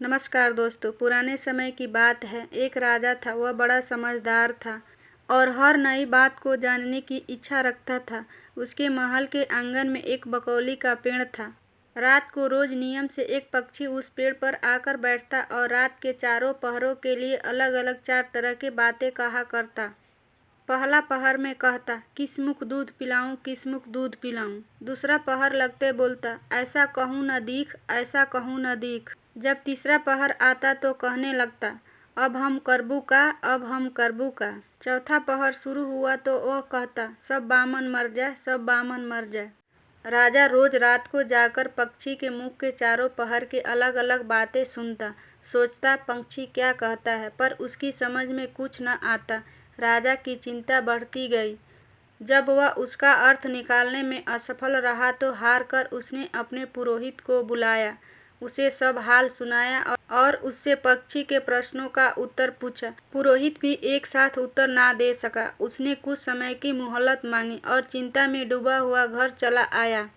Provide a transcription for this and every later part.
नमस्कार दोस्तों। पुराने समय की बात है। एक राजा था। वह बड़ा समझदार था और हर नई बात को जानने की इच्छा रखता था। उसके महल के आंगन में एक बकौली का पेड़ था। रात को रोज नियम से एक पक्षी उस पेड़ पर आकर बैठता और रात के चारों पहरों के लिए अलग अलग 4 तरह की बातें कहा करता। पहला पहर में कहता, किस मुख दूध पिलाऊं, किस मुख दूध पिलाऊं। दूसरा पहर लगते बोलता, ऐसा कहूँ न दीख, ऐसा कहूँ न दीख। जब तीसरा पहर आता तो कहने लगता, अब हम करबू का, अब हम करबू का। चौथा पहर शुरू हुआ तो वह कहता, सब बामन मर जाए, सब बामन मर जाए। राजा रोज रात को जाकर पक्षी के मुख के चारों पहर के अलग अलग बातें सुनता। सोचता पक्षी क्या कहता है, पर उसकी समझ में कुछ न आता। राजा की चिंता बढ़ती गई। जब वह उसका अर्थ निकालने में असफल रहा तो हार कर उसने अपने पुरोहित को बुलाया, उसे सब हाल सुनाया और उससे पक्षी के प्रश्नों का उत्तर पूछा। पुरोहित भी एक साथ उत्तर ना दे सका। उसने कुछ समय की मोहलत मांगी और चिंता में डूबा हुआ घर चला आया।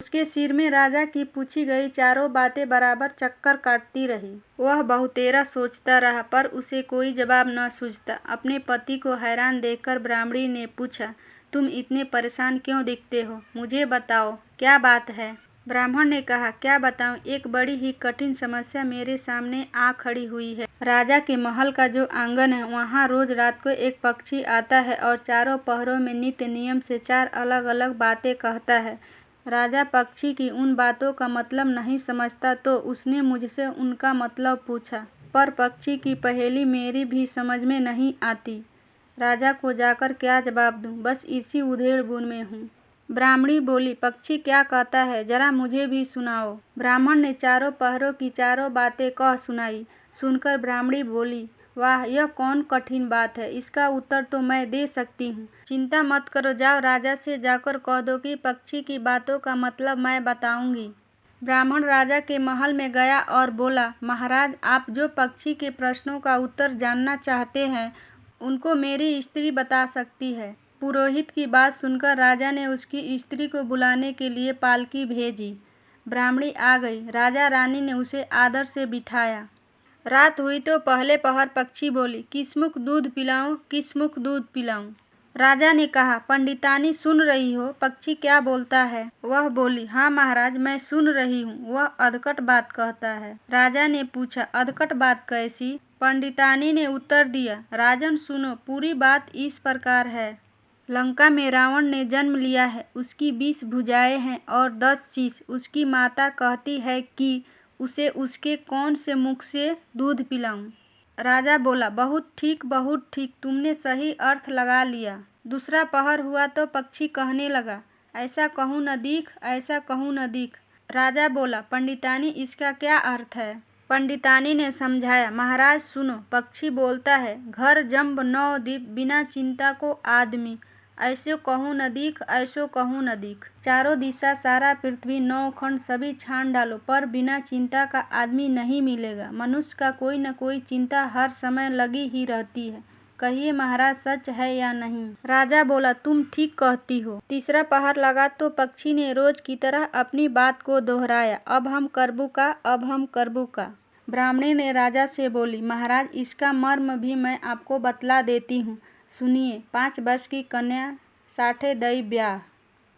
उसके सिर में राजा की पूछी गई चारों बातें बराबर चक्कर काटती रही। वह बहुतेरा सोचता रहा, पर उसे कोई जवाब न सूझता। अपने पति को हैरान देखकर ब्राह्मणी ने पूछा, तुम इतने परेशान क्यों दिखते हो? मुझे बताओ, क्या बात है? ब्राह्मण ने कहा, क्या बताऊं, एक बड़ी ही कठिन समस्या मेरे सामने आ खड़ी हुई है। राजा के महल का जो आंगन है, वहाँ रोज रात को एक पक्षी आता है और चारों पहरों में नित्य नियम से 4 अलग अलग बातें कहता है। राजा पक्षी की उन बातों का मतलब नहीं समझता तो उसने मुझसे उनका मतलब पूछा, पर पक्षी की पहेली मेरी भी समझ में नहीं आती। राजा को जाकर क्या जवाब दूं, बस इसी उधेड़-बुन में हूँ। ब्राह्मणी बोली, पक्षी क्या कहता है, जरा मुझे भी सुनाओ। ब्राह्मण ने चारों पहरों की चारों बातें कह सुनाई। सुनकर ब्राह्मणी बोली, वाह, यह कौन कठिन बात है, इसका उत्तर तो मैं दे सकती हूँ। चिंता मत करो, जाओ राजा से जाकर कह दो कि पक्षी की बातों का मतलब मैं बताऊंगी। ब्राह्मण राजा के महल में गया और बोला, महाराज, आप जो पक्षी के प्रश्नों का उत्तर जानना चाहते हैं, उनको मेरी स्त्री बता सकती है। पुरोहित की बात सुनकर राजा ने उसकी स्त्री को बुलाने के लिए पालकी भेजी। ब्राह्मणी आ गई। राजा रानी ने उसे आदर से बिठाया। रात हुई तो पहले पहर पक्षी बोली, किस मुख दूध पिलाऊं, किस मुख दूध पिलाऊं। राजा ने कहा, पंडितानी सुन रही हो, पक्षी क्या बोलता है? वह बोली, हाँ महाराज, मैं सुन रही हूँ, वह अधकट बात कहता है। राजा ने पूछा, अधकट बात कैसी? पंडितानी ने उत्तर दिया, राजन सुनो, पूरी बात इस प्रकार है। लंका में रावण ने जन्म लिया है। उसकी 20 भुजाएं हैं और 10 शीश। उसकी माता कहती है कि उसे उसके कौन से मुख से दूध पिलाऊं। राजा बोला, बहुत ठीक, बहुत ठीक, तुमने सही अर्थ लगा लिया। दूसरा पहर हुआ तो पक्षी कहने लगा, ऐसा कहूँ न दीख, ऐसा कहूँ न दीख। राजा बोला, पंडितानी, इसका क्या अर्थ है? पंडितानी ने समझाया, महाराज सुनो, पक्षी बोलता है, घर जंब 9 दीप, बिना चिंता को आदमी, ऐसो कहूँ न दीख, ऐसो कहूँ न दीख। चारों दिशा, सारा पृथ्वी, 9 खंड सभी छान डालो, पर बिना चिंता का आदमी नहीं मिलेगा। मनुष्य का कोई न कोई चिंता हर समय लगी ही रहती है। कहिए महाराज, सच है या नहीं? राजा बोला, तुम ठीक कहती हो। तीसरा पहर लगा तो पक्षी ने रोज की तरह अपनी बात को दोहराया, अब हम करबू का, अब हम करबू का। ब्राह्मणी ने राजा से बोली, महाराज, इसका मर्म भी मैं आपको बतला देती हूँ, सुनिए। 5 वर्ष की कन्या, 60 दई ब्याह,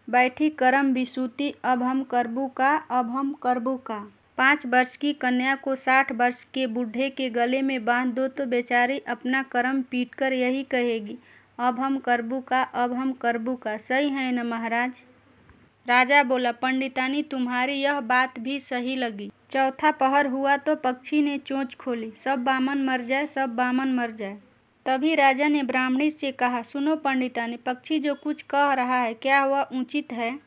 बैठी करम बिसूती, अब हम करबू का, अब हम करबू का। 5 वर्ष की कन्या को 60 वर्ष के बूढ़े के गले में बांध दो तो बेचारी अपना करम पीटकर यही कहेगी, अब हम करबू का, अब हम करबू का। सही है न महाराज? राजा बोला, पंडितानी, तुम्हारी यह बात भी सही लगी। चौथा पहर हुआ तो पक्षी ने चोंच खोली, सब बामन मर जाए, सब बामन मर जाए। तभी राजा ने ब्राह्मणी से कहा, सुनो पंडितानी, पक्षी जो कुछ कह रहा है, क्या वह उचित है?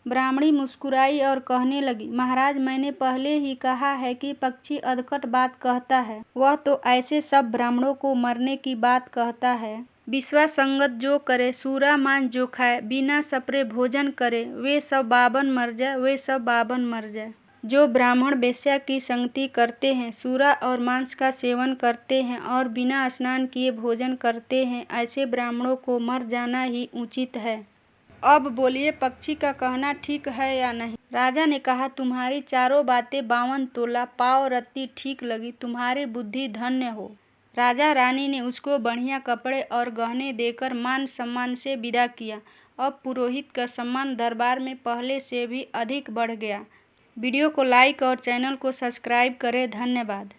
ब्राह्मणी मुस्कुराई और कहने लगी, महाराज, मैंने पहले ही कहा है कि पक्षी अधकट बात कहता है। वह तो ऐसे सब ब्राह्मणों को मरने की बात कहता है। विश्वास संगत जो करे, सूरा मांस जो खाए, बिना सपरे भोजन करे, वे सब बावन मर जाए, वे सब बावन मर जाए। जो ब्राह्मण वेश्या की संगति करते हैं, सूरा और मांस का सेवन करते हैं और बिना स्नान किए भोजन करते हैं, ऐसे ब्राह्मणों को मर जाना ही उचित है। अब बोलिए पक्षी का कहना ठीक है या नहीं। राजा ने कहा, तुम्हारी चारों बातें 52 तोला पाव रत्ती ठीक लगी, तुम्हारी बुद्धि धन्य हो। राजा रानी ने उसको बढ़िया कपड़े और गहने देकर मान सम्मान से विदा किया। अब पुरोहित का सम्मान दरबार में पहले से भी अधिक बढ़ गया। वीडियो को लाइक और चैनल को सब्सक्राइब करें। धन्यवाद।